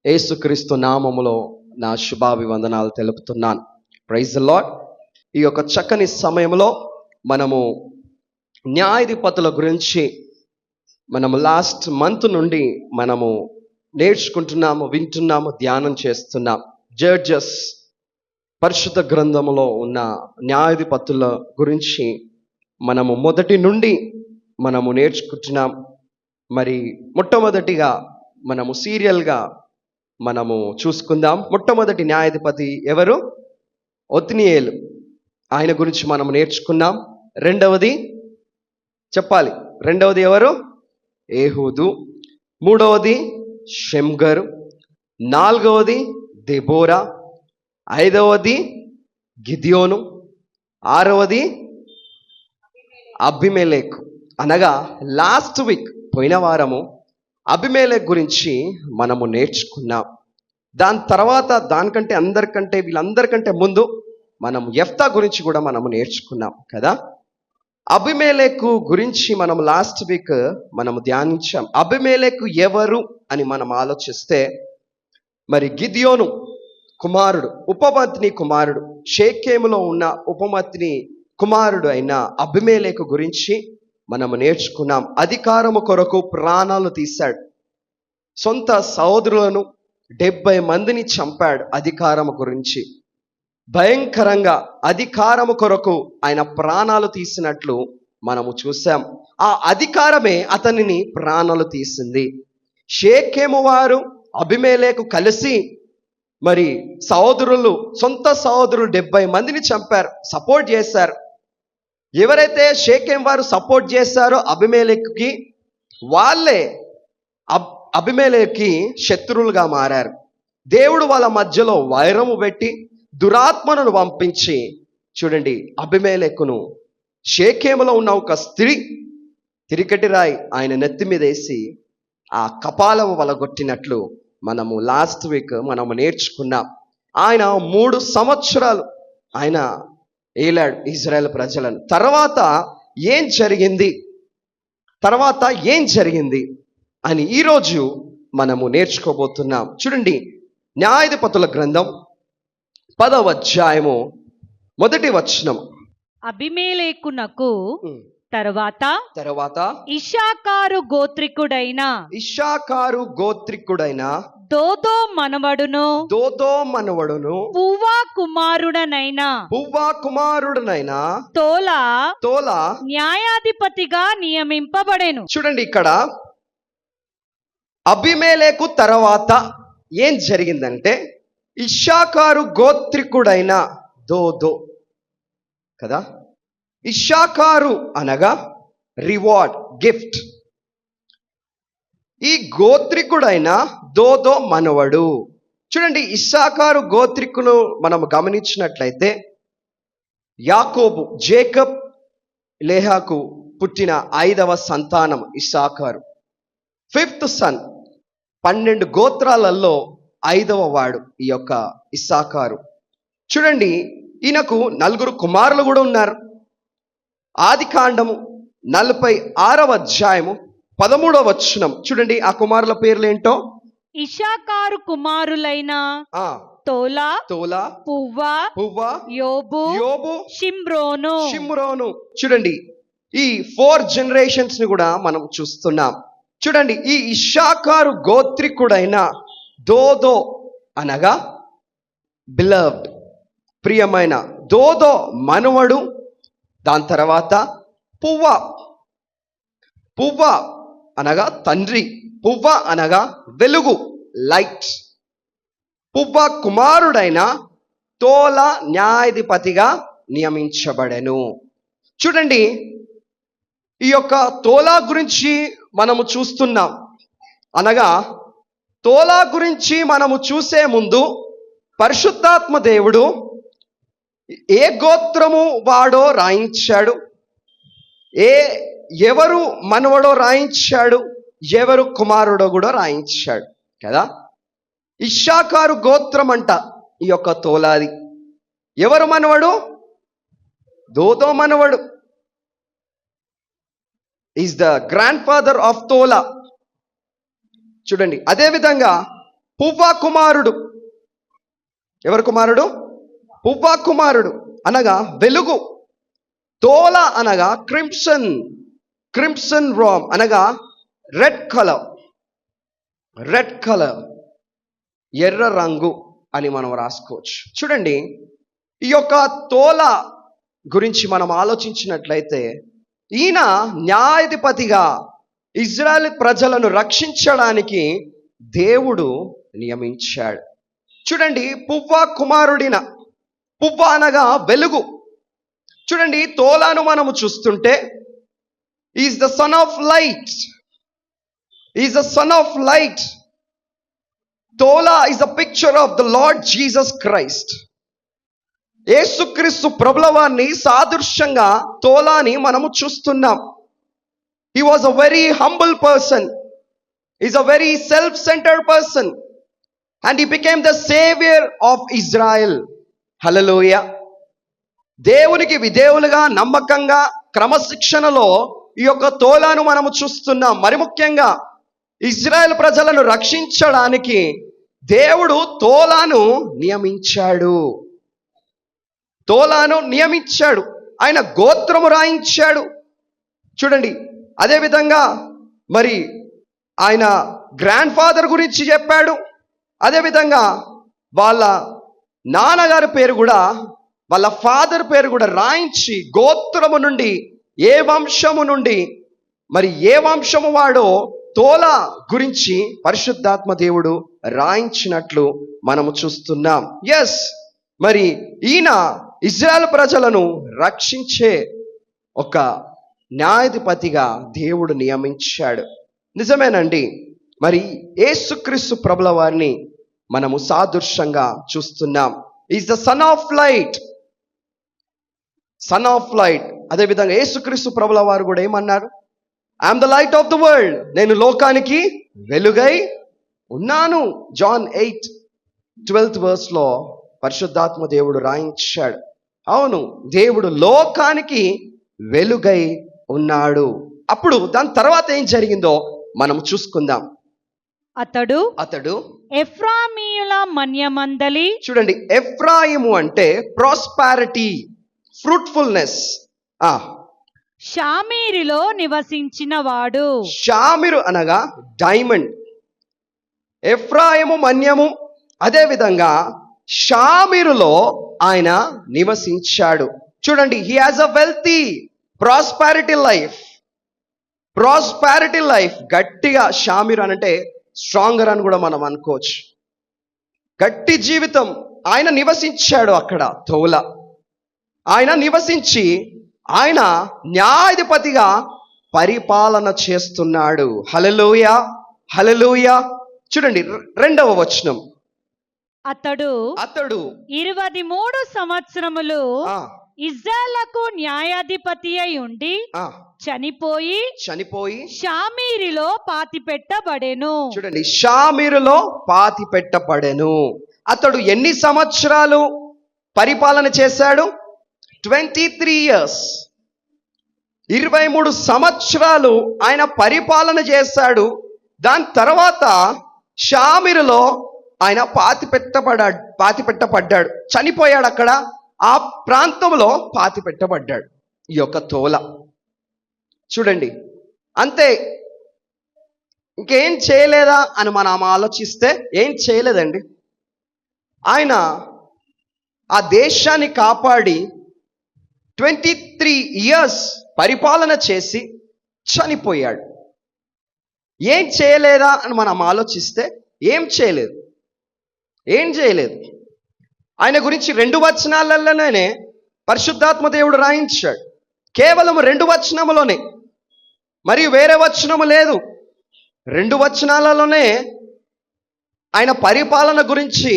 యేసుక్రీస్తు నామములో నా శుభాభివందనాలు తెలుపుతున్నాను. Praise the lord. ఈ యొక్క చక్కని సమయంలో మనము న్యాయాధిపతుల గురించి మనము లాస్ట్ మంత్ నుండి మనము నేర్చుకుంటున్నాము, వింటున్నాము, ధ్యానం చేస్తున్నాం. జడ్జెస్ పరిశుద్ధ గ్రంథములో ఉన్న న్యాయాధిపతుల గురించి మనము మొదటి నుండి మనము నేర్చుకుంటున్నాం. మరి మొట్టమొదటిగా మనము సీరియల్గా మనము చూసుకుందాం. మొట్టమొదటి న్యాయాధిపతి ఎవరు? ఒత్నియేలు. ఆయన గురించి మనం నేర్చుకున్నాం. రెండవది చెప్పాలి. రెండవది ఎవరు? ఏహూదు. మూడవది షెమ్గరు. నాలుగవది దెబోరా. ఐదవది గిద్యోను. ఆరవది అబీమెలెకు. అనగా లాస్ట్ వీక్ పోయిన వారము అబీమెలెకు గురించి మనము నేర్చుకున్నాం. దాని తర్వాత దానికంటే వీళ్ళందరికంటే ముందు మనం యెఫ్తా గురించి కూడా మనము నేర్చుకున్నాం కదా. అబీమెలెకు గురించి మనం లాస్ట్ వీక్ మనము ధ్యానించాం. అబీమెలెకు ఎవరు అని మనం ఆలోచిస్తే, మరి గిద్యోను కుమారుడు, ఉపపత్ని కుమారుడు, షేకెములో ఉన్న ఉపపత్ని కుమారుడు అయిన అబీమెలెకు గురించి మనము నేర్చుకున్నాం. అధికారము కొరకు ప్రాణాలు తీశాడు. సొంత సహోదరులను 70 మందిని చంపాడు అధికారము గురించి. భయంకరంగా అధికారము కొరకు ఆయన ప్రాణాలు తీసినట్లు మనము చూసాం. ఆ అధికారమే అతనిని ప్రాణాలు తీసింది. షేకెము వారు అబీమెలెకు కలిసి మరి సొంత సహోదరులు 70 మందిని చంపారు, సపోర్ట్ చేశారు. ఎవరైతే షేకెం వారు సపోర్ట్ చేశారో అబీమెలెకుకి, వాళ్ళే అబీమెలెకుకి శత్రువులుగా మారారు. దేవుడు వాళ్ళ మధ్యలో వైరము పెట్టి దురాత్మను పంపించి, చూడండి, అబీమెలెకును షేకెములో ఉన్న ఒక స్త్రీ తిరికటి రాయి ఆయన నెత్తి మీద వేసి ఆ కపాలము వలగొట్టినట్లు మనము లాస్ట్ వీక్ మనము నేర్చుకున్నాం. ఆయన 3 సంవత్సరాలు ఆయన ఏలాడు ఇజ్రాయెల్ ప్రజలను. తర్వాత ఏం జరిగింది అని ఈరోజు మనము నేర్చుకోబోతున్నాం. చూడండి, న్యాయాధిపతుల గ్రంథం 10వ అధ్యాయము 1వ వచనం. అబీమెలెకునకు తరువాత ఇశ్శాఖారు గోత్రికుడైన దోదో మనవడును పువ్వా కుమారుడనైన తోలా న్యాయాధిపతిగా నియమింపబడెను. చూడండి, ఇక్కడ అబీమెలెకు తర్వాత ఏం జరిగిందంటే, ఇశ్శాఖారు గోత్రికుడైన దోదో కదా. ఇశ్శాఖారు అనగా రివార్డ్, గిఫ్ట్. ఈ గోత్రికుడైన దోదో మనవడు. చూడండి, ఇశ్శాఖారు గోత్రికును మనం గమనించినట్లయితే, యాకోబు, జేకబ్, లేహాకు పుట్టిన 5వ సంతానం ఇశ్శాఖారు. 5th sun. 12 గోత్రాలలో 5వ వాడు ఈ యొక్క ఇశ్శాఖారు. చూడండి, ఈయనకు 4 కుమారులు కూడా ఉన్నారు. ఆదికాండము 46వ అధ్యాయము 13వ వచనం చూడండి, ఆ కుమారుల పేర్లు ఏంటో. ఇశ్శాఖారు కుమారులైన తోలా, పువ్వా, యోబు, షిమ్రోను. చూడండి, ఈ 4 జనరేషన్స్ ని కూడా మనం చూస్తున్నాం. చూడండి, ఈ ఇశ్శాఖారు గోత్రికుడైన దోదో అనగా బిలవ్డ్, ప్రియమైన దోదో మనవడు. దాని తర్వాత పువ్వా అనగా తండ్రి, పువ్వా అనగా వెలుగు, లైట్. పువ్వా కుమారుడైన తోలా న్యాయాధిపతిగా నియమించబడెను. చూడండి, ఈ యొక్క తోలా గురించి మనము చూస్తున్నాం. అనగా తోలా గురించి మనము చూసే ముందు పరిశుద్ధాత్మ దేవుడు ఏ గోత్రము వాడో రాయించాడు, ఎవరు మనవడో రాయించాడు, ఎవరు కుమారుడో కూడా రాయించాడు కదా. ఇశ్శాఖారు గోత్రం అంట ఈ యొక్క తోలాది. ఎవరు మనవడు? దోదో మనవడు. Is the grand father of Tola. చూడండి, అదేవిధంగా పువ్వా కుమారుడు. ఎవరు కుమారుడు? పువ్వా కుమారుడు అనగా వెలుగు. తోల అనగా క్రిమ్సన్, క్రిమ్సన్ రామ్ అనగా రెడ్ కలర్, రెడ్ కలర్, ఎర్ర రంగు అని మనం రాసుకోవచ్చు. చూడండి, ఈ యొక్క తోల గురించి మనం ఆలోచించినట్లయితే ఈయన న్యాయాధిపతిగా ఇజ్రాయెల్ ప్రజలను రక్షించడానికి దేవుడు నియమించాడు. చూడండి, పువ్వా కుమారుడిన, పువ్వ అనగా వెలుగు. చూడండి, తోలాను మనము చూస్తుంటే is the son of light, is the son of light. Tola is a picture of the lord Jesus Christ. యేసుక్రీస్తు ప్రభుల వారిని సాదృశ్యంగా తోలాని మనము చూస్తున్నాం. He was a very humble person, is a very self centred person, and he became the saviour of Israel. Hallelujah. దేవునికి విధేయులుగా, నమ్మకంగా, క్రమశిక్షణలో ఈ యొక్క తోలాను మనము చూస్తున్నాం. మరి ముఖ్యంగా ఇజ్రాయెల్ ప్రజలను రక్షించడానికి దేవుడు తోలాను నియమించాడు. తోలాను నియమించాడు, ఆయన గోత్రము రాయించాడు. చూడండి, అదేవిధంగా మరి ఆయన గ్రాండ్ ఫాదర్ గురించి చెప్పాడు. అదేవిధంగా వాళ్ళ నాన్నగారి పేరు కూడా, వాళ్ళ ఫాదర్ పేరు కూడా రాయించి గోత్రము నుండి, ఏ వంశము నుండి మరి ఏ వంశము వాడో తోల గురించి పరిశుద్ధాత్మ దేవుడు రాయించినట్లు మనము చూస్తున్నాం. ఎస్, మరి ఈయన ఇజ్రాయెల్ ప్రజలను రక్షించే ఒక న్యాయాధిపతిగా దేవుడు నియమించాడు. నిజమేనండి. మరి యేసుక్రీస్తు ప్రభుల వారిని మనము సాదృశ్యంగా చూస్తున్నాం. Is the son of light, sun of light. అదేవిధంగా యేసుక్రీస్తు ప్రభుల వారు కూడా ఏమన్నారు? I'm the light of the world, నేను లోకానికి వెలుగై ఉన్నాను. జాన్ 8:12 verse పరిశుద్ధాత్మ దేవుడు రాయించాడు. అవును, దేవుడు లోకానికి వెలుగై ఉన్నాడు. అప్పుడు దాని తర్వాత ఏం జరిగిందో మనం చూసుకుందాం. అతడు ఎఫ్రామీయుల మన్యమందలి. చూడండి, ఎఫ్రాయిము అంటే ప్రాస్పారిటీ, ఫ్రూట్ఫుల్నెస్. షామీరులో నివసించిన వాడు. షామిరు అనగా డైమండ్. ఎఫ్రాయిము మన్యము, అదేవిధంగా షామిరులో ఆయన నివసించాడు. చూడండి, he has a wealthy prosperity life. Prosperity life గట్టిగా షామిరు అంటే స్ట్రాంగర్ అని కూడా మనం అనుకోవచ్చు. గట్టి జీవితం. ఆయన నివసించాడు అక్కడ తోల. ఆయన నివసించి ఆయన న్యాయాధిపతిగా పరిపాలన చేస్తున్నాడు. హల్లెలూయా, హల్లెలూయా. చూడండి, 2వ వచనం. అతడు 23 సంవత్సరములు ఇజ్రాయేలుకు న్యాయాధిపతి అయి ఉండి చనిపోయి షామీరులో పాతిపెట్టబడెను. చూడండి, షామీరులో పాతిపెట్టబడెను. అతడు ఎన్ని సంవత్సరాలు పరిపాలన చేశాడు? 23 years. 23 సంవత్సరాలు ఆయన పరిపాలన చేశాడు. దాని తర్వాత షామీరులో ఆయన పాతిపెట్టబడ్డాడు, చనిపోయాడు. అక్కడ ఆ ప్రాంతంలో పాతిపెట్టబడ్డాడు ఈ యొక్క తోల. చూడండి, అంతే. ఇంకేం చేయలేదా అని మనం ఆలోచిస్తే ఏం చేయలేదండి. ఆయన ఆ దేశాన్ని కాపాడి 23 years పరిపాలన చేసి చనిపోయాడు. ఏం చేయలేదా అని మనం ఆలోచిస్తే ఏం చేయలేదు. ఆయన గురించి 2 వచనాలలోనే పరిశుద్ధాత్మ దేవుడు రాయించాడు. కేవలం 2 వచనములోనే, మరియు వేరే వచనము లేదు. 2 వచనాలలోనే ఆయన పరిపాలన గురించి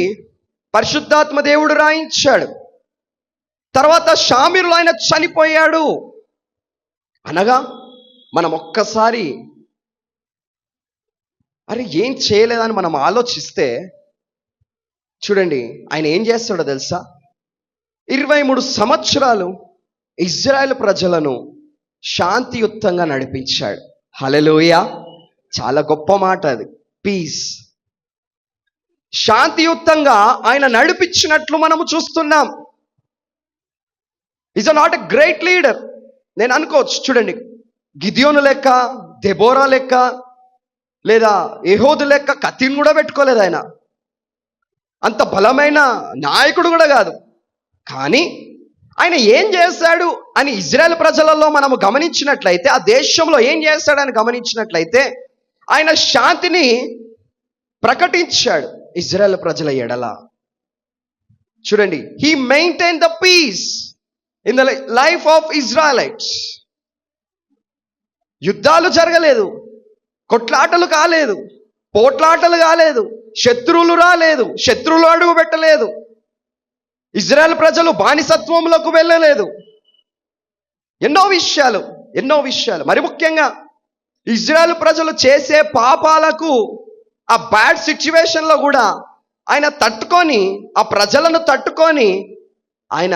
పరిశుద్ధాత్మ దేవుడు రాయించాడు. తర్వాత షామీరులో ఆయన చనిపోయాడు అనగా మనం ఒక్కసారి అరే ఏం చేయలేదని మనం ఆలోచిస్తే, చూడండి ఆయన ఏం చేస్తాడో తెలుసా? 23 సంవత్సరాలు ఇజ్రాయెల్ ప్రజలను శాంతియుతంగా నడిపించాడు. హల్లెలూయా. చాలా గొప్ప మాట అది, పీస్. శాంతియుతంగా ఆయన నడిపించినట్లు మనము చూస్తున్నాం. Is not a great leader. నేను అనుకోవచ్చు, చూడండి, గిద్యోను లెక్క, దెబోరా లెక్క, లేదా యెహూదు లెక్క కత్తిని కూడా పెట్టుకోలేదు ఆయన. అంత బలమైన నాయకుడు కూడా కాదు. కానీ ఆయన ఏం చేశాడు అని ఇజ్రాయెల్ ప్రజలలో మనము గమనించినట్లయితే, ఆ దేశంలో ఏం చేశాడని గమనించినట్లయితే, ఆయన శాంతిని ప్రకటించాడు ఇజ్రాయెల్ ప్రజల ఎడల. చూడండి, he maintain the peace in the life of Israelites. యుద్ధాలు జరగలేదు, కొట్లాటలు కాలేదు, పోట్లాటలు కాలేదు, శత్రువులు రాలేదు, శత్రువులు అడుగు పెట్టలేదు, ఇజ్రాయెల్ ప్రజలు బానిసత్వంలోకి వెళ్ళలేదు. ఎన్నో విషయాలు మరి ముఖ్యంగా ఇజ్రాయెల్ ప్రజలు చేసే పాపాలకు, ఆ బ్యాడ్ సిచ్యువేషన్లో కూడా ఆయన తట్టుకొని, ఆ ప్రజలను తట్టుకొని ఆయన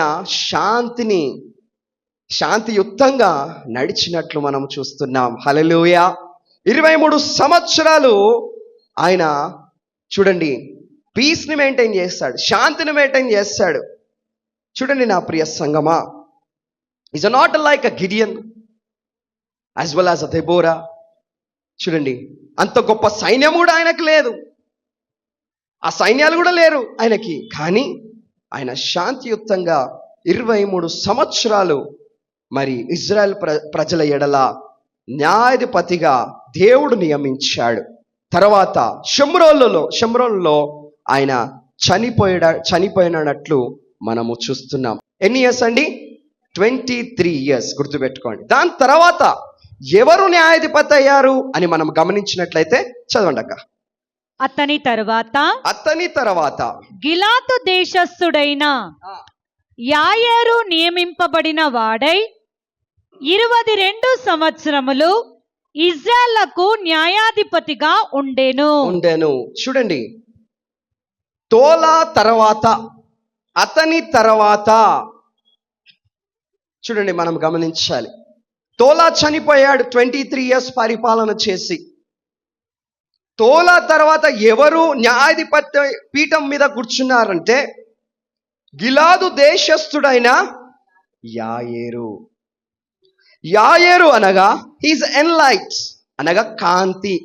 శాంతియుతంగా నడిచినట్లు మనం చూస్తున్నాం. హల్లెలూయా. 23 సంవత్సరాలు ఆయన చూడండి పీస్ని మెయింటైన్ చేస్తాడు, శాంతిని మెయింటైన్ చేస్తాడు. చూడండి నా ప్రియ సంగమా, is not like a Gideon as well as a Deborah. చూడండి, అంత గొప్ప సైన్యం కూడా ఆయనకు లేదు, ఆ సైన్యాలు కూడా లేరు ఆయనకి. కానీ ఆయన శాంతియుతంగా 23 సంవత్సరాలు మరి ఇజ్రాయెల్ ప్రజల ఎడల న్యాయాధిపతిగా దేవుడు నియమించాడు. తర్వాత షమ్రోన్లో ఆయన చనిపోయినట్లు మనము చూస్తున్నాం. ఎన్ని ఇయర్స్ అండి? 23 ఇయర్స్. గుర్తుపెట్టుకోండి. దాని తర్వాత ఎవరు న్యాయాధిపతి అయ్యారు అని మనం గమనించినట్లయితే చదవండి అక్క. అతని తర్వాత గిలాదు దేశస్థుడైన యాయేరు నియమింపబడిన వాడై 22 సంవత్సరములు ఇజ్రాయేలుకు న్యాయాధిపతిగా ఉండెను. చూడండి, తోలా తర్వాత, అతని తర్వాత చూడండి, మనం గమనించాలి. తోలా చనిపోయాడు 23 ఇయర్స్ పరిపాలన చేసి. తోలా తర్వాత ఎవరు న్యాయాధిపతి పీఠం మీద కూర్చున్నారంటే గిలాదు దేశస్థుడైన యాయేరు అనగా హీస్ ఎన్లైట్ అనగా కాంతి,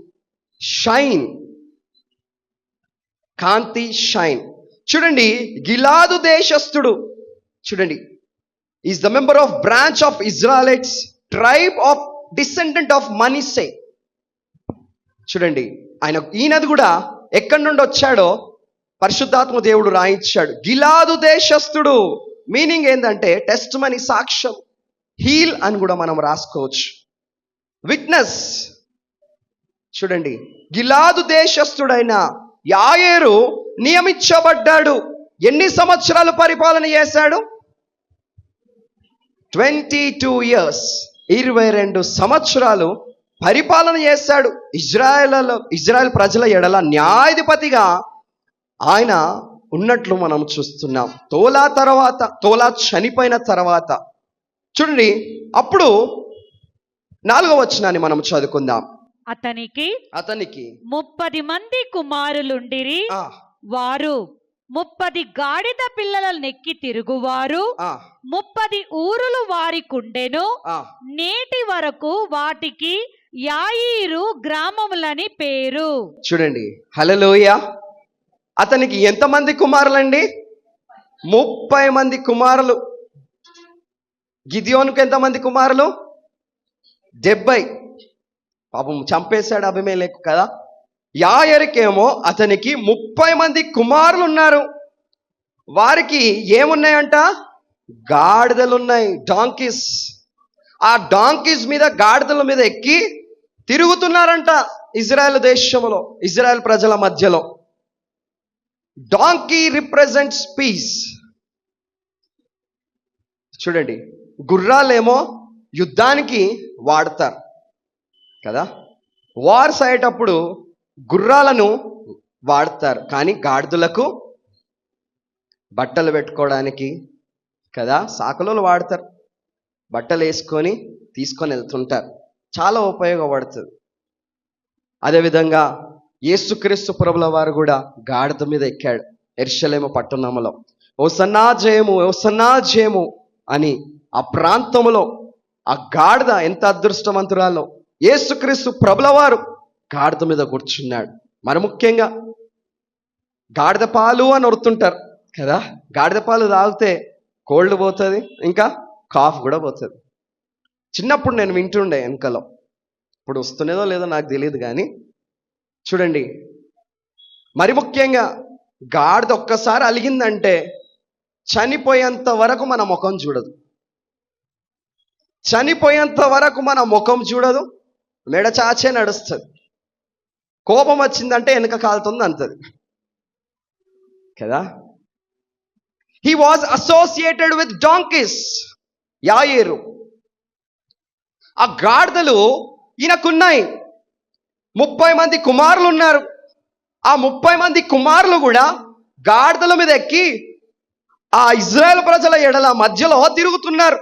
షైన్. చూడండి, గిలాదు దేశస్థుడు. చూడండి, is the member of branch of Israelites, tribe of descendant of Manasseh. చూడండి, ఈయనది కూడా ఎక్కడి నుండి వచ్చాడో పరిశుద్ధాత్మ దేవుడు రాయించాడు. గిలాదు దేశస్థుడు మీనింగ్ ఏంటంటే టెస్ట్ మనీ, సాక్ష్యం, హీల్ అని కూడా మనం రాసుకోవచ్చు, విట్నెస్. చూడండి, గిలాదు దేశస్థుడైన యాయేరు నియమించబడ్డాడు. ఎన్ని సంవత్సరాలు పరిపాలన చేశాడు? 22 ఇయర్స్, 22 సంవత్సరాలు పరిపాలన చేశాడు. ఇజ్రాయెల్ ప్రజల ఎడల న్యాయాధిపతిగా ఆయన ఉన్నట్లు మనం చూస్తున్నాం. తోలా చనిపోయిన తర్వాత చూడండి, అప్పుడు 4వ వచనాన్ని మనం చదువుకుందాం. అతనికి 30 మంది కుమారులుండిరి. వారు 30 గాడిద పిల్లలను నెక్కి తిరుగువారు. 30 ఊరులు వారికుండెను. నేటి వరకు వాటికి యాయీరు గ్రామములని పేరు. చూడండి, హల్లెలూయా. అతనికి ఎంతమంది కుమారులండి? 30 మంది కుమారులు. గిద్యోనుకు ఎంతమంది కుమారులు? 70. పాపం చంపేశాడు అబీమెలెకు కదా. యాయేరుకేమో అతనికి 30 మంది కుమారులు ఉన్నారు. వారికి ఏమున్నాయంట? గాడిదలున్నాయి, డాంకీస్. ఆ డాంకీస్ మీద, గాడిదల మీద ఎక్కి తిరుగుతున్నారంట ఇజ్రాయెల్ దేశంలో, ఇజ్రాయెల్ ప్రజల మధ్యలో. Donkey represents peace. చూడండి, గుర్రాలేమో యుద్ధానికి వాడతారు కదా, వార్స్ అయ్యేటప్పుడు గుర్రాలను వాడతారు. కానీ గాడిదలకు బట్టలు పెట్టుకోవడానికి కదా సాకులలో వాడతారు. బట్టలు వేసుకొని తీసుకొని వెళ్తుంటారు, చాలా ఉపయోగపడుతుంది. అదేవిధంగా యేసుక్రీస్తు ప్రభుల వారు కూడా గాడిద మీద ఎక్కాడు యెరూషలేము పట్టణంలో. హోసన్నా జయము, హోసన్నా జయము అని ఆ ప్రాంతంలో ఆ గాడిద ఎంత అదృష్టవంతురాలో. యేసుక్రీస్తు ప్రభుల వారు గాడిద మీద కూర్చున్నాడు. మరి ముఖ్యంగా గాడిద పాలు అని వరుతుంటారు కదా, గాడిద పాలు తాగితే కోల్డ్ పోతుంది, ఇంకా కాఫ్ కూడా పోతుంది. చిన్నప్పుడు నేను వింటుండే వెనకలో, ఇప్పుడు వస్తున్నదో లేదో నాకు తెలియదు కానీ చూడండి, మరి ముఖ్యంగా గాడిద ఒక్కసారి అలిగిందంటే చనిపోయేంత వరకు మన ముఖం చూడదు, చనిపోయేంత వరకు మన ముఖం చూడదు, మెడ చాచే నడుస్తుంది. కోపం వచ్చిందంటే వెనక కాలుతుంది అంతది కదా. He was associated with donkeys. యాయేరు, ఆ గాడిదలు ఈయనకున్నాయి. 30 మంది కుమారులు ఉన్నారు. ఆ 30 మంది కుమారులు కూడా గాడిదల మీద ఎక్కి ఆ ఇజ్రాయెల్ ప్రజల ఎడల మధ్యలో తిరుగుతున్నారు.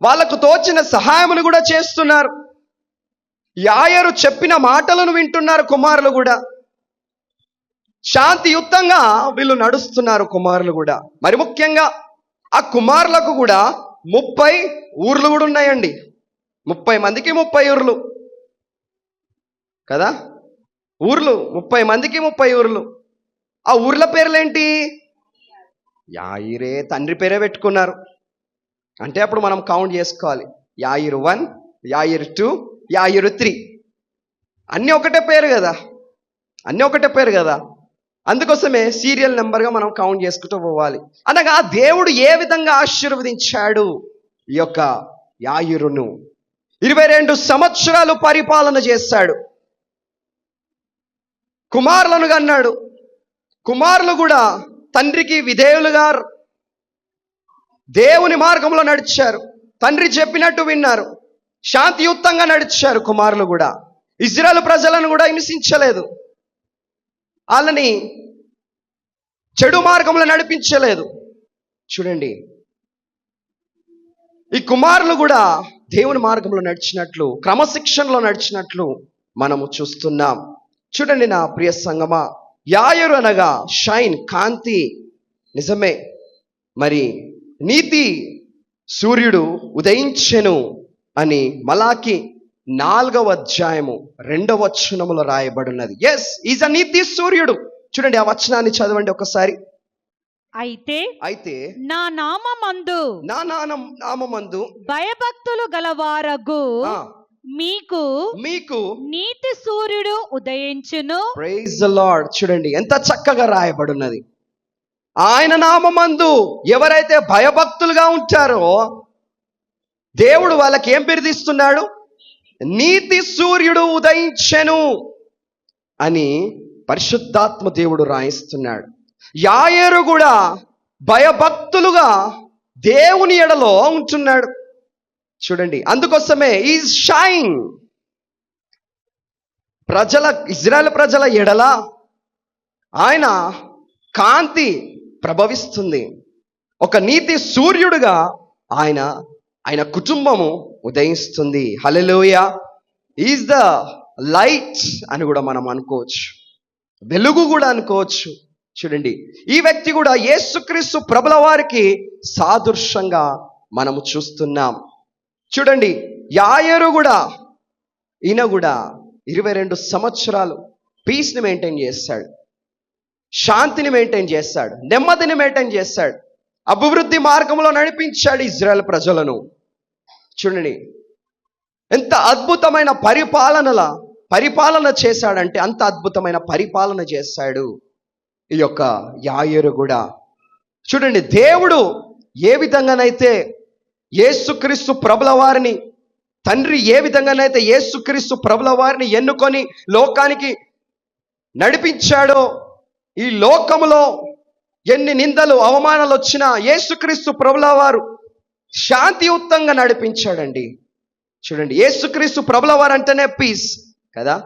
వాళ్ళకు తోచిన సహాయమును కూడా చేస్తున్నారు. యాయేరు చెప్పిన మాటలను వింటున్నారు కుమారులు కూడా. శాంతియుతంగా వీళ్ళు నడుస్తున్నారు కుమారులు కూడా. మరి ముఖ్యంగా ఆ కుమారులకు కూడా 30 ఊర్లు కూడా ఉన్నాయండి. 30 మందికి 30 ఊర్లు కదా, ఊర్లు 30 మందికి 30 ఊర్లు. ఆ ఊర్ల పేర్లేంటి? యాయిరే తండ్రి పేరే పెట్టుకున్నారు. అంటే అప్పుడు మనం కౌంట్ చేసుకోవాలి. యాయిరు 1, యాయిరు 2, యాయిరు 3, అన్నీ ఒకటే పేరు కదా, అన్నీ ఒకటే పేరు కదా. అందుకోసమే సీరియల్ నెంబర్గా మనం కౌంట్ చేసుకుంటూ పోవాలి. అనగా దేవుడు ఏ విధంగా ఆశీర్వదించాడు ఈ యొక్క యాయిరును. 22 సంవత్సరాలు పరిపాలన చేశాడు. కుమారులను కన్నాడు. కుమారులు కూడా తండ్రికి విధేయులుగా దేవుని మార్గంలో నడిచారు. తండ్రి చెప్పినట్టు విన్నారు. శాంతియుతంగా నడిచారు కుమారులు కూడా. ఇజ్రాయెల్ ప్రజలను కూడా హింసించలేదు, వాళ్ళని చెడు మార్గంలో నడిపించలేదు. చూడండి, ఈ కుమారులు కూడా దేవుని మార్గంలో నడిచినట్లు, క్రమశిక్షణలో నడిచినట్లు మనము చూస్తున్నాం. చూడండి నా ప్రియ సంగమా, యాయేరు అనగా షైన్, కాంతి. నిజమే, మరి నీతి సూర్యుడు ఉదయించెను అని మలాకి 4వ అధ్యాయము 2వ వచనములో రాయబడినది. ఎస్, ఈజ్ అ నీతి సూర్యుడు. చూడండి ఆ వచనాన్ని చదవండి ఒకసారి. అయితే నా నామమందు భయభక్తులు గలవారగు మీకు నీతి సూర్యుడు ఉదయించును. Praise the lord. చూడండి ఎంత చక్కగా రాయబడినది. ఆయన నామమందు ఎవరైతే భయభక్తులుగా ఉంటారో దేవుడు వాళ్ళకి ఏం బిరుదిస్తున్నాడు? నీతి సూర్యుడు ఉదయించెను అని పరిశుద్ధాత్మ దేవుడు రాయిస్తున్నాడు. యాయేరు కూడా భయభక్తులుగా దేవుని ఎడలో ఉంటున్నాడు. చూడండి, అందుకోసమే ఈ షైన్ ఇజ్రాయెల్ ప్రజల ఎడల ఆయన కాంతి ప్రభవిస్తుంది. ఒక నీతి సూర్యుడుగా ఆయన కుటుంబము ఉదయిస్తుంది. హల్లెలూయా. ఈజ్ ద లైట్ అని కూడా మనం అనుకోవచ్చు, వెలుగు కూడా అనుకోవచ్చు. చూడండి, ఈ వ్యక్తి కూడా యేసుక్రీస్తు ప్రభుల వారికి సాదృశ్యంగా మనము చూస్తున్నాం. చూడండి, యాయేరు కూడా, ఈయన కూడా 22 సంవత్సరాలు పీస్ని మెయింటైన్ చేస్తాడు, శాంతిని మెయింటైన్ చేస్తాడు, నెమ్మదిని మెయింటైన్ చేస్తాడు, అభివృద్ధి మార్గంలో నడిపించాడు ఇజ్రాయెల్ ప్రజలను. చూడండి ఎంత అద్భుతమైన పరిపాలన చేశాడంటే అంత అద్భుతమైన పరిపాలన చేశాడు ఈ యొక్క యాయేరు కూడా. చూడండి, దేవుడు ఏ విధంగానైతే యేసుక్రీస్తు ప్రభుల వారిని, తండ్రి ఏ విధంగానైతే యేసుక్రీస్తు ప్రభుల వారిని ఎన్నుకొని లోకానికి నడిపించాడో, ఈ లోకములో ఎన్ని నిందలు అవమానాలు వచ్చినా యేసుక్రీస్తు ప్రభుల వారు శాంతియుతంగా నడిపించాడండి. చూడండి, యేసుక్రీస్తు ప్రభుల వారు అంటేనే పీస్ కదా.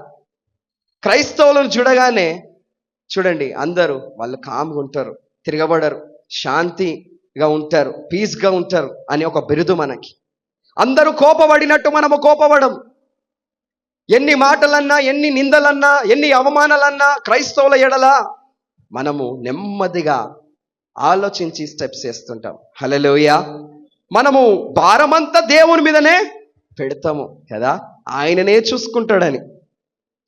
క్రైస్తవులను చూడగానే చూడండి అందరూ వాళ్ళు కామ్గా ఉంటారు, తిరగబడరు, శాంతిగా ఉంటారు, పీస్గా ఉంటారు అని ఒక బిరుదు మనకి. అందరూ కోపపడినట్టు మనము కోపపడం, ఎన్ని మాటలన్నా, ఎన్ని నిందలన్నా, ఎన్ని అవమానాలన్నా క్రైస్తవుల ఎడల మనము నెమ్మదిగా ఆలోచించి స్టెప్స్ వేస్తుంటాం. హల్లెలూయా. మనము భారమంతా దేవుని మీదనే పెడతాము కదా, ఆయననే చూసుకుంటాడని.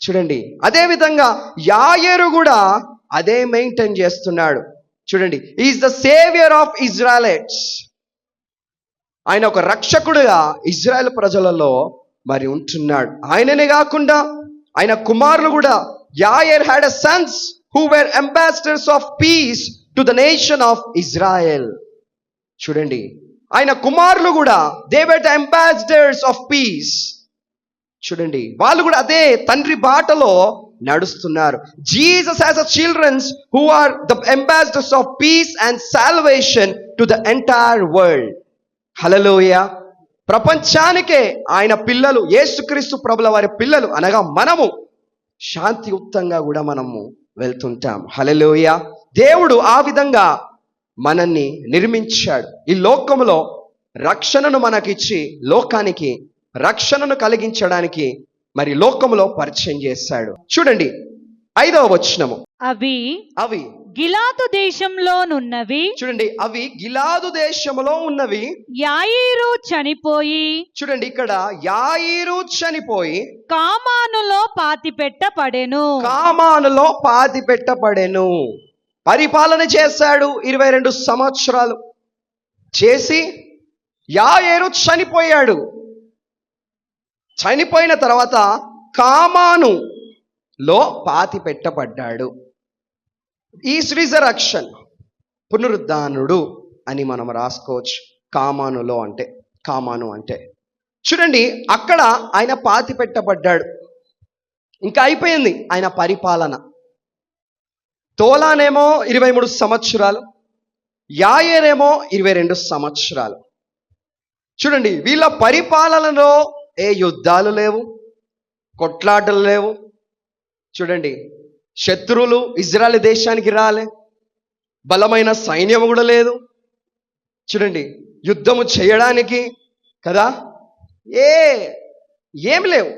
చూడండి, అదే విధంగా యాయేరు కూడా అదే మెయింటైన్ చేస్తున్నాడు. చూడండి, is the saviour of Israelites. ఆయన ఒక రక్షకుడుగా ఇజ్రాయెల్ ప్రజలలో మరి ఉంటున్నాడు. ఆయననే కాకుండా ఆయన కుమారులు కూడా, Jair had a sons who were ambassadors of peace to the nation of Israel. చూడండి, ఆయన కుమారులు కూడా they were the ambassadors of peace. చూడండి, వాళ్ళు కూడా అదే తండ్రి బాటలో నడుస్తున్నారు. Jesus has a childrens who are the ambassadors of peace and salvation to the entire world. Hallelujah. ప్రపంచానికే ఆయన పిల్లలు, యేసుక్రీస్తు ప్రభుల వారి పిల్లలు అనగా మనము శాంతియుక్తంగా కూడా మనము వెళ్తుంటాం. హల్లెలూయా. దేవుడు ఆ విధంగా మనల్ని నిర్మించాడు. ఈ లోకములో రక్షణను మనకిచ్చి లోకానికి రక్షణను కలిగించడానికి మరి లోకములో పరిచయం చేశాడు. చూడండి 5వ వచనము. అవి గిలాదు దేశంలోనున్నవి. చూడండి, అవి గిలాదు దేశములో ఉన్నవి. యాయీరు చనిపోయి. చూడండి, ఇక్కడ యాయీరు చనిపోయి కామానులో పాతిపెట్టబడెను. కామానులో పాతిపెట్టబడెను. పరిపాలన చేశాడు 22 సంవత్సరాలు చేసి యాయేరు చనిపోయాడు. చనిపోయిన తర్వాత కామానులో పాతి పెట్టబడ్డాడు. ఈస్ రిజరక్షన్, పునరుద్ధానుడు అని మనం రాసుకోవచ్చు. కామానులో అంటే, కామాను అంటే చూడండి, అక్కడ ఆయన పాతి పెట్టబడ్డాడు. ఇంకా అయిపోయింది ఆయన పరిపాలన. తోలానేమో 23 సంవత్సరాలు, యాయేరేమో 22 సంవత్సరాలు. చూడండి, వీళ్ళ పరిపాలనలో ఏ యుద్ధాలు లేవు, కొట్లాటలు లేవు. చూడండి, శత్రువులు ఇజ్రాయెల్ దేశానికి రాలే, బలమైన సైన్యం కూడా లేదు. చూడండి, యుద్ధము చేయడానికి కదా ఏమి లేవు.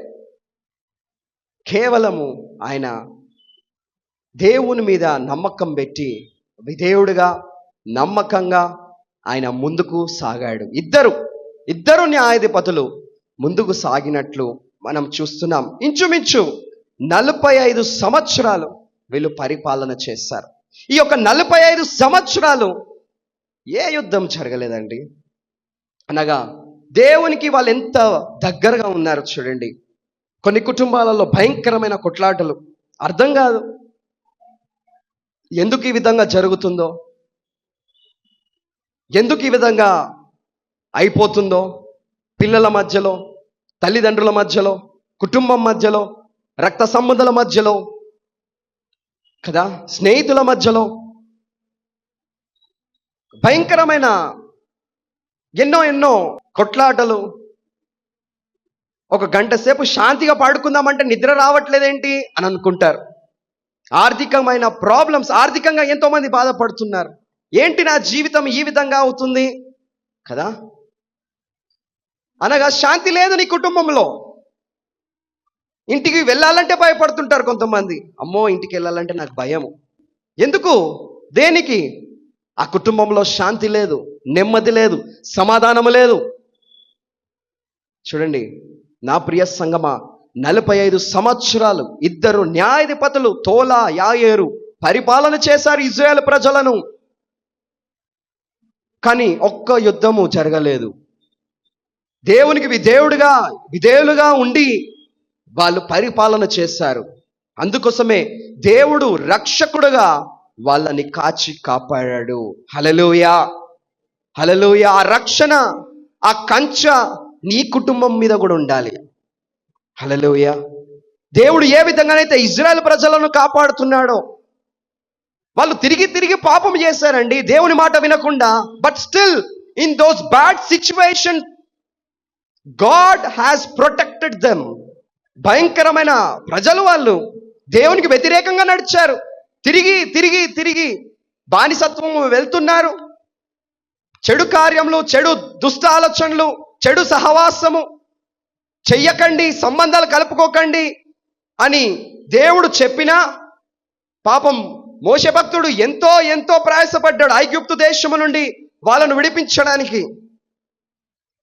కేవలము ఆయన దేవుని మీద నమ్మకం పెట్టి విధేయుడిగా నమ్మకంగా ఆయన ముందుకు సాగాడు. ఇద్దరు న్యాయాధిపతులు ముందుకు సాగినట్లు మనం చూస్తున్నాం. ఇంచుమించు 45 సంవత్సరాలు వీళ్ళు పరిపాలన చేశారు. ఈ యొక్క 45 సంవత్సరాలు ఏ యుద్ధం జరగలేదండి. అనగా దేవునికి వాళ్ళు ఎంత దగ్గరగా ఉన్నారు. చూడండి, కొన్ని కుటుంబాలలో భయంకరమైన కొట్లాటలు, అర్థం కాదు ఎందుకు ఈ విధంగా జరుగుతుందో, ఎందుకు ఈ విధంగా అయిపోతుందో. పిల్లల మధ్యలో, తల్లిదండ్రుల మధ్యలో, కుటుంబం మధ్యలో, రక్త సంబంధాల మధ్యలో కదా, స్నేహితుల మధ్యలో భయంకరమైన ఎన్నో కొట్లాటలు. ఒక గంట సేపు శాంతిగా పాడుకుందామంటే నిద్ర రావట్లేదేంటి అని అనుకుంటారు. ఆర్థికమైన ప్రాబ్లమ్స్, ఆర్థికంగా ఎంతో మంది బాధపడుతున్నారు. ఏంటి నా జీవితం ఈ విధంగా అవుతుంది కదా, అనగా శాంతి లేదు నీ కుటుంబంలో. ఇంటికి వెళ్ళాలంటే భయపడుతుంటారు కొంతమంది. అమ్మో, ఇంటికి వెళ్ళాలంటే నాకు భయము. ఎందుకు, దేనికి? ఆ కుటుంబంలో శాంతి లేదు, నెమ్మది లేదు, సమాధానము లేదు. చూడండి నా ప్రియ సంగమా, 45 సంవత్సరాలు ఇద్దరు న్యాయాధిపతులు తోలా యాయేరు పరిపాలన చేశారు ఇజ్రాయేల్ ప్రజలను. కానీ ఒక్క యుద్ధము జరగలేదు. దేవునికి విధేయులుగా ఉండి వాళ్ళు పరిపాలన చేశారు. అందుకోసమే దేవుడు రక్షకుడుగా వాళ్ళని కాచి కాపాడాడు. హల్లెలూయా, హల్లెలూయా. ఆ రక్షణ, ఆ కంచె నీ కుటుంబం మీద కూడా ఉండాలి. హల్లెలూయా. దేవుడు ఏ విధంగానైతే ఇజ్రాయెల్ ప్రజలను కాపాడుతున్నాడో, వాళ్ళు తిరిగి పాపం చేశారండి దేవుని మాట వినకుండా. But still in those bad situation God has protected them. భయంకరమైన ప్రజలు, వాళ్ళు దేవునికి వ్యతిరేకంగా నడిచారు. తిరిగి బానిసత్వము వెళ్తున్నారు. చెడు కార్యములు, చెడు దుష్ట ఆలోచనలు, చెడు సహవాసము, చెయ్యకండి, సంబంధాలు కలుపుకోకండి అని దేవుడు చెప్పినా పాపం మోషే భక్తుడు ఎంతో ఎంతో ప్రయాసపడ్డాడు ఐగుప్తు దేశము నుండి వాళ్ళను విడిపించడానికి.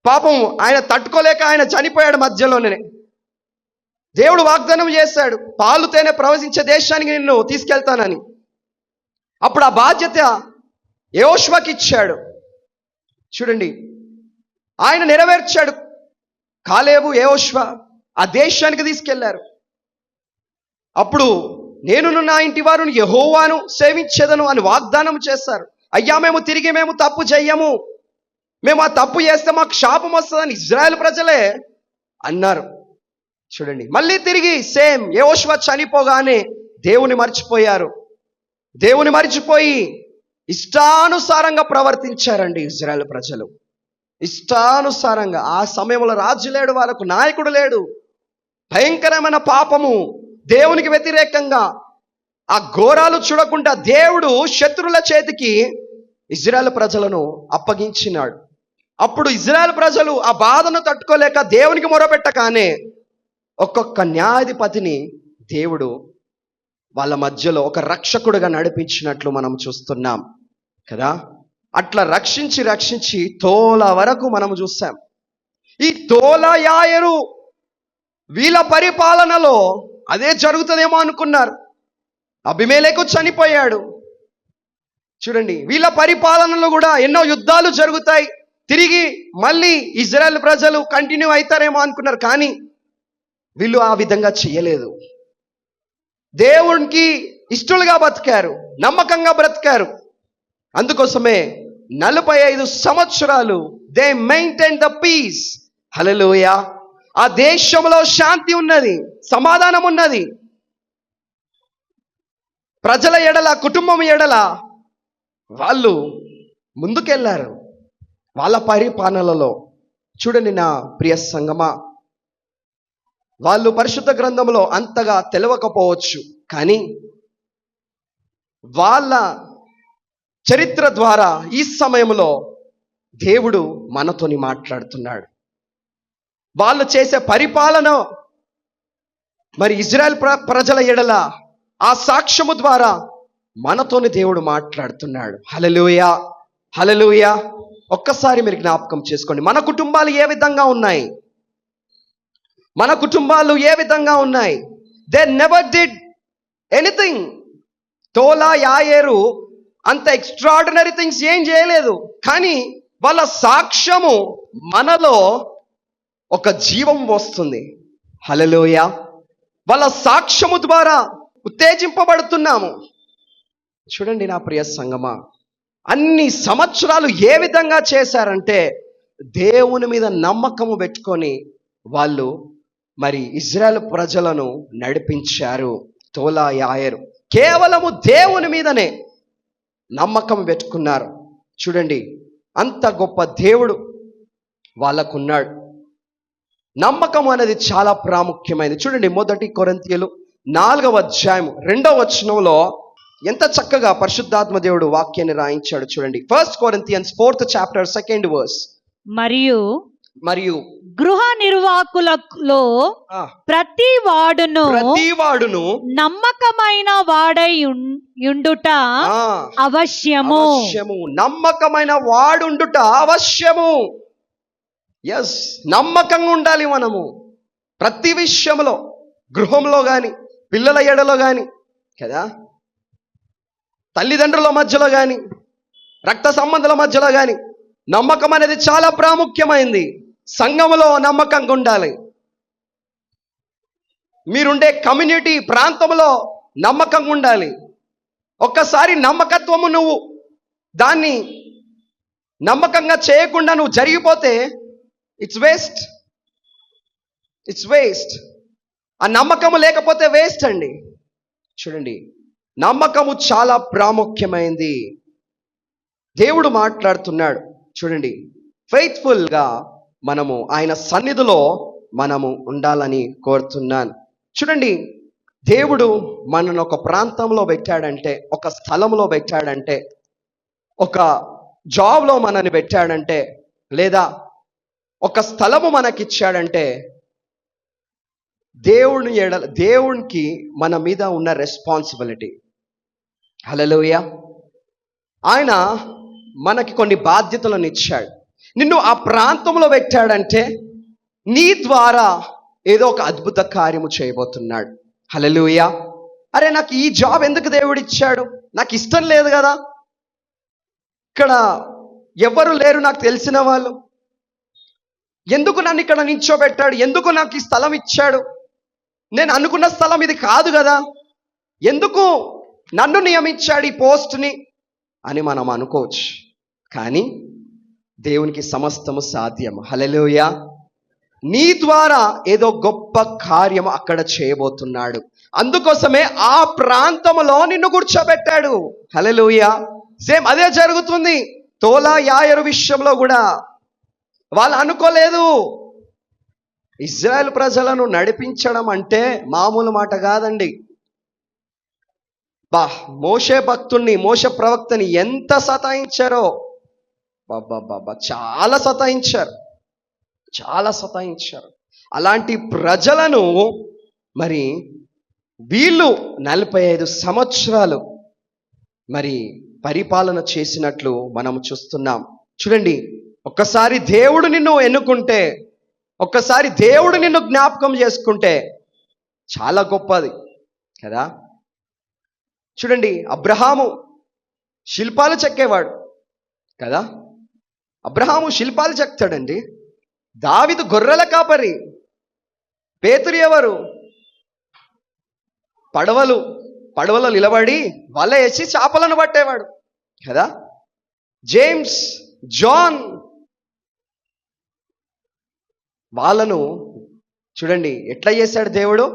పాపం ఆయన తట్టుకోలేక ఆయన చనిపోయాడు మధ్యలోనే. దేవుడు వాగ్దానం చేశాడు, పాలు తేనె ప్రవహించే దేశానికి నిన్ను తీసుకెళ్తానని. అప్పుడు ఆ బాధ్యత యెహోషువకి ఇచ్చాడు. చూడండి, ఆయన నెరవేర్చాడు. కాలేబు, యెహోషువ ఆ దేశానికి తీసుకెళ్లారు. అప్పుడు నేనును నా ఇంటి వారును యెహోవాను సేవించెదను అని వాగ్దానం చేశారు. అయ్యా, మేము తప్పు చెయ్యము, మేము ఆ తప్పు చేస్తే మాకు శాపం వస్తుందని ఇజ్రాయెల్ ప్రజలే అన్నారు. చూడండి, మళ్ళీ తిరిగి సేమ్ యెహోషువ చనిపోగానే దేవుని మర్చిపోయారు. దేవుని మర్చిపోయి ఇష్టానుసారంగా ప్రవర్తించారండి ఇజ్రాయెల్ ప్రజలు. ఇష్టానుసారంగా. ఆ సమయంలో రాజు లేడు, వాళ్ళకు నాయకుడు లేడు. భయంకరమైన పాపము, దేవునికి వ్యతిరేకంగా ఆ ఘోరాలు చూడకుండా దేవుడు శత్రుల చేతికి ఇజ్రాయెల్ ప్రజలను అప్పగించినాడు. అప్పుడు ఇజ్రాయెల్ ప్రజలు ఆ బాధను తట్టుకోలేక దేవునికి మొరపెట్టగానే ఒక్కొక్క న్యాయాధిపతిని దేవుడు వాళ్ళ మధ్యలో ఒక రక్షకుడుగా నడిపించినట్లు మనం చూస్తున్నాం కదా. అట్లా రక్షించి తోల వరకు మనం చూసాం. ఈ తోల యాయరు వీళ్ళ పరిపాలనలో అదే జరుగుతుందేమో అనుకున్నారు. అబీమెలెకు చనిపోయాడు. చూడండి, వీళ్ళ పరిపాలనలో కూడా ఎన్నో యుద్ధాలు జరుగుతాయి. తిరిగి మళ్ళీ ఇజ్రాయెల్ ప్రజలు కంటిన్యూ అవుతారేమో అనుకున్నారు. కానీ వీళ్ళు ఆ విధంగా చేయలేదు. దేవునికి ఇష్టలుగా బతికారు, నమ్మకంగా బ్రతికారు. అందుకోసమే 45 సంవత్సరాలు దే మెయింటైన్ ద పీస్. హల్లెలూయా. ఆ దేశంలో శాంతి ఉన్నది, సమాధానం ఉన్నది. ప్రజల ఎడల, కుటుంబం ఎడల వాళ్ళు ముందుకెళ్లారు వాళ్ళ పరిపాలనలో. చూడండి నా ప్రియ సంగమా, వాళ్ళు పరిశుద్ధ గ్రంథంలో అంతగా తెలవకపోవచ్చు, కానీ వాళ్ళ చరిత్ర ద్వారా ఈ సమయంలో దేవుడు మనతోని మాట్లాడుతున్నాడు. వాళ్ళు చేసే పరిపాలన మరి ఇజ్రాయెల్ ప్రజల ఎడల ఆ సాక్ష్యము ద్వారా మనతోని దేవుడు మాట్లాడుతున్నాడు. హల్లెలూయా, హల్లెలూయా. ఒక్కసారి మీరు జ్ఞాపకం చేసుకోండి, మన కుటుంబాలు ఏ విధంగా ఉన్నాయి? మన కుటుంబాలు ఏ విధంగా ఉన్నాయి? They never did anything. Tola యాయేరు అంత ఎక్స్ట్రాడినరీ థింగ్స్ ఏం చేయలేదు, కానీ వాళ్ళ సాక్ష్యము మనలో ఒక జీవం వస్తుంది. హల్లెలూయా. వాళ్ళ సాక్ష్యము ద్వారా ఉత్తేజింపబడుతున్నాము. చూడండి నా ప్రియ సంగమా, అన్ని సంవత్సరాలు ఏ విధంగా చేశారంటే దేవుని మీద నమ్మకము పెట్టుకొని వాళ్ళు మరి ఇజ్రాయెల్ ప్రజలను నడిపించారు. తోలా యాయరు కేవలము దేవుని మీదనే నమ్మకం పెట్టుకున్నారు. చూడండి, అంత గొప్ప దేవుడు వాళ్ళకున్నాడు. నమ్మకం అనేది చాలా ప్రాముఖ్యమైనది. చూడండి, 1 కొరింథీయులు 4వ అధ్యాయం 2వ వచనంలో ఎంత చక్కగా పరిశుద్ధాత్మ దేవుడు వాక్యాన్ని రాయించాడు. చూడండి, 1 Corinthians 4th chapter 2nd verse. మరియు గృహ నిర్వాహకులలో ప్రతి వాడును నమ్మకమైన వాడై యుండుట అవశ్యము. నమ్మకమైన వాడుండుట అవశ్యము. ఎస్, నమ్మకంగా ఉండాలి మనము ప్రతి విషయంలో, గృహంలో కానీ, పిల్లల ఎడలో కానీ కదా, తల్లిదండ్రుల మధ్యలో కానీ, రక్త సంబంధాల మధ్యలో కానీ నమ్మకం అనేది చాలా ప్రాముఖ్యమైంది. సంఘములో నమ్మకంగా ఉండాలి. మీరుండే కమ్యూనిటీ ప్రాంతంలో నమ్మకంగా ఉండాలి. ఒక్కసారి నమ్మకత్వము నువ్వు దాన్ని నమ్మకంగా చేయకుండా నువ్వు జరిగిపోతే ఇట్స్ వేస్ట్. ఆ నమ్మకము లేకపోతే వేస్ట్ అండి. చూడండి, నమ్మకము చాలా ప్రాముఖ్యమైంది. దేవుడు మాట్లాడుతున్నాడు. చూడండి, ఫెయిత్ఫుల్గా మనము ఆయన సన్నిధిలో మనము ఉండాలని కోరుతున్నాను. చూడండి, దేవుడు మనను ఒక ప్రాంతంలో పెట్టాడంటే, ఒక స్థలంలో పెట్టాడంటే, ఒక జాబ్లో మనని పెట్టాడంటే, లేదా ఒక స్థలము మనకిచ్చాడంటే దేవునికి మన మీద ఉన్న రెస్పాన్సిబిలిటీ. హల్లెలూయా. ఆయన మనకి కొన్ని బాధ్యతలను ఇచ్చాడు. నిన్ను ఆ ప్రాంతంలో పెట్టాడంటే నీ ద్వారా ఏదో ఒక అద్భుత కార్యము చేయబోతున్నాడు. హల్లెలూయా. అరే, నాకు ఈ జాబ్ ఎందుకు దేవుడు ఇచ్చాడు? నాకు ఇష్టం లేదు కదా, ఇక్కడ ఎవరు లేరు నాకు తెలిసిన వాళ్ళు, ఎందుకు నన్ను ఇక్కడ నిల్చోబెట్టాడు? ఎందుకు నాకు ఈ స్థలం ఇచ్చాడు? నేను అనుకున్న స్థలం ఇది కాదు కదా, ఎందుకు నన్ను నియమించాడు ఈ పోస్ట్ని అని మనం అనుకోవచ్చు. కానీ దేవునికి సమస్తము సాధ్యం. హల్లెలూయా. నీ ద్వారా ఏదో గొప్ప కార్యం అక్కడ చేయబోతున్నాడు. అందుకోసమే ఆ ప్రాంతంలో నిన్ను కూర్చోబెట్టాడు. హల్లెలూయా. సేమ్ అదే జరుగుతుంది తోలా యాయరు విషయంలో కూడా. వాళ్ళు అనుకోలేదు. ఇజ్రాయెల్ ప్రజలను నడిపించడం అంటే మామూలు మాట కాదండి. మోషే భక్తుణ్ణి, మోషే ప్రవక్తని ఎంత సతాయించారో, బాబా చాలా సతాయించారు. అలాంటి ప్రజలను మరి వీళ్ళు 45 సంవత్సరాలు మరి పరిపాలన చేసినట్లు మనం చూస్తున్నాం. చూడండి, ఒక్కసారి దేవుడు నిన్ను ఎన్నుకుంటే, ఒక్కసారి దేవుడు నిన్ను జ్ఞాపకం చేసుకుంటే చాలా గొప్పది కదా. చూడండి, అబ్రహాము శిల్పాలు చెక్కేవాడు కదా. అబ్రహాము శిల్పాలు చెక్తాడండి. దావీదు గొర్రెల కాపరి. పేతురు ఎవరు? పడవలో నిలబడి వల వేసి చేపలను పట్టేవాడు కదా. జేమ్స్, జాన్, వాళ్ళను చూడండి ఎట్లా చేశాడు దేవుడు?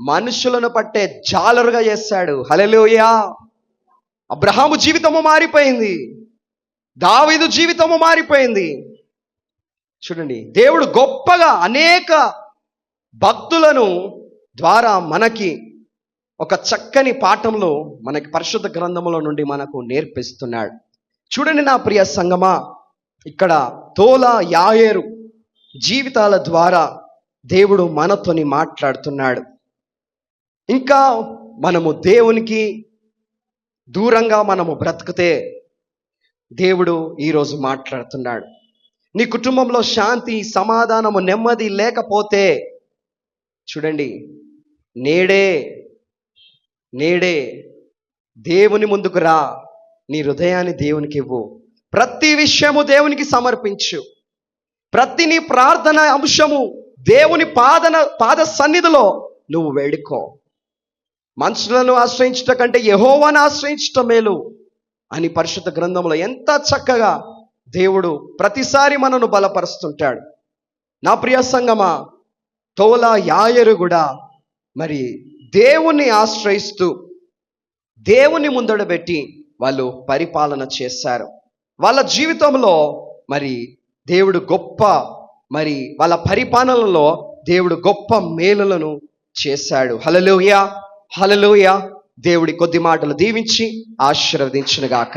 మనుషులను పట్టే జాలరుగా చేశాడు. హల్లెలూయా. అబ్రహాము జీవితము మారిపోయింది, దావీదు జీవితము మారిపోయింది. చూడండి, దేవుడు గొప్పగా అనేక భక్తులను ద్వారా మనకి ఒక చక్కని పాఠంలో మనకి పరిశుద్ధ గ్రంథములో నుండి మనకు నేర్పిస్తున్నాడు. చూడండి నా ప్రియ సంగమా, ఇక్కడ తోలా యాయేరు జీవితాల ద్వారా దేవుడు మనతోని మాట్లాడుతున్నాడు. ఇంకా మనము దేవునికి దూరంగా మనము బ్రతికితే దేవుడు ఈరోజు మాట్లాడుతున్నాడు. నీ కుటుంబంలో శాంతి, సమాధానము, నెమ్మది లేకపోతే చూడండి, నేడే దేవుని ముందుకు రా. నీ హృదయాన్ని దేవునికి ఇవ్వు. ప్రతి విషయము దేవునికి సమర్పించు. ప్రతి నీ ప్రార్థన అంశము దేవుని పాద సన్నిధిలో నువ్వు వేడుకో. మనుషులను ఆశ్రయించట కంటే యెహోవాను ఆశ్రయించటం మేలు అని పరిశుద్ధ గ్రంథంలో ఎంత చక్కగా దేవుడు ప్రతిసారి మనను బలపరుస్తుంటాడు. నా ప్రియ సంగమా, తోలా యాయరు కూడా మరి దేవుణ్ణి ఆశ్రయిస్తూ దేవుని ముందడ పెట్టి వాళ్ళు పరిపాలన చేశారు. వాళ్ళ జీవితంలో మరి దేవుడు గొప్ప, మరి వాళ్ళ పరిపాలనలో దేవుడు గొప్ప మేలులను చేశాడు. హల్లెలూయా. హల్లెలూయా. దేవుడి కొద్ది మాటలు దీవించి ఆశీర్వదించునుగాక.